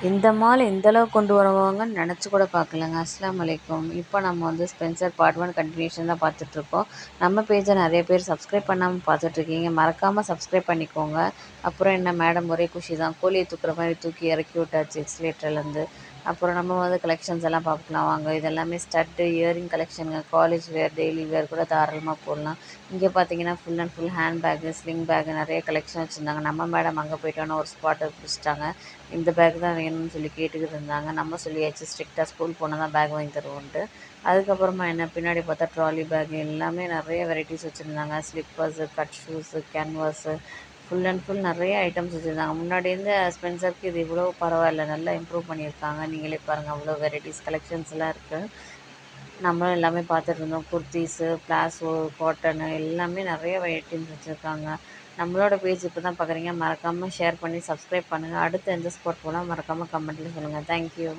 இந்த மால் இந்த அளவுக்கு கொண்டு வருவாங்கன்னு நினச்சி கூட பார்க்கலங்க. அஸ்ஸலாமு அலைக்கும். இப்போ நம்ம வந்து ஸ்பென்சர் பார்ட் 1 கன்டினியூஷன் தான் பார்த்துட்ருக்கோம். நம்ம பேஜை நிறைய பேர் சப்ஸ்கிரைப் பண்ணாமல் பார்த்துட்ருக்கீங்க. மறக்காமல் சப்ஸ்கிரைப் பண்ணிக்கோங்க. அப்புறம் என்ன மேடம் ஒரே குஷி தான். கோழியை தூக்குற மாதிரி தூக்கி இறக்கி விட்டாச்சு எக்ஸ்லேட்டர்லேருந்து. அப்புறம் நம்ம வந்து கலெக்ஷன்ஸ் எல்லாம் பார்க்கலாம் வாங்க. இது எல்லாமே ஸ்டட்டு, இயரிங் கலெக்ஷனுங்க. காலேஜ் வேர், டெய்லி வேர் கூட தாராளமாக போடலாம். இங்கே பார்த்தீங்கன்னா full and full handbag, sling bag நிறைய கலெக்ஷன் வச்சுருந்தாங்க. நம்ம மேடம் அங்கே போயிட்டோன்னா ஒரு ஸ்பாட்டை பிடிச்சிட்டாங்க. இந்த பேக் தான் வேணும்னு சொல்லி கேட்டுக்கிட்டு இருந்தாங்க. நம்ம சொல்லியாச்சு ஸ்ட்ரிக்டாக ஸ்கூல் போனால் தான் பேக் வாங்கி தருவோன்ட்டு. அதுக்கப்புறமா என்ன பின்னாடி பார்த்தா ட்ராலி பேக் எல்லாமே நிறைய வெரைட்டிஸ் வச்சுருந்தாங்க. Slippers, cut shoes, canvas, full and full நிறைய ஐட்டம்ஸ் வச்சுருந்தாங்க. முன்னாடி இருந்த ஸ்பென்சருக்கு இது இவ்வளோ பரவாயில்ல, நல்லா இம்ப்ரூவ் பண்ணியிருக்காங்க. நீங்களே பாருங்கள், அவ்வளோ வெரைட்டிஸ் கலெக்ஷன்ஸ்லாம் இருக்குது. நம்மளும் எல்லாமே பார்த்துட்டு இருந்தோம். குர்த்தீஸு, பிளாசோ, காட்டனு எல்லாமே நிறைய வெரைட்டிஸ் வச்சுருக்காங்க. நம்மளோட பேஜ் இப்போ தான் பார்க்குறீங்க, மறக்காமல் ஷேர் பண்ணி சப்ஸ்கிரைப் பண்ணுங்கள். அடுத்து எந்த ஸ்பாட் போனால் மறக்காமல் கமெண்ட்டில் சொல்லுங்கள். தேங்க்யூ.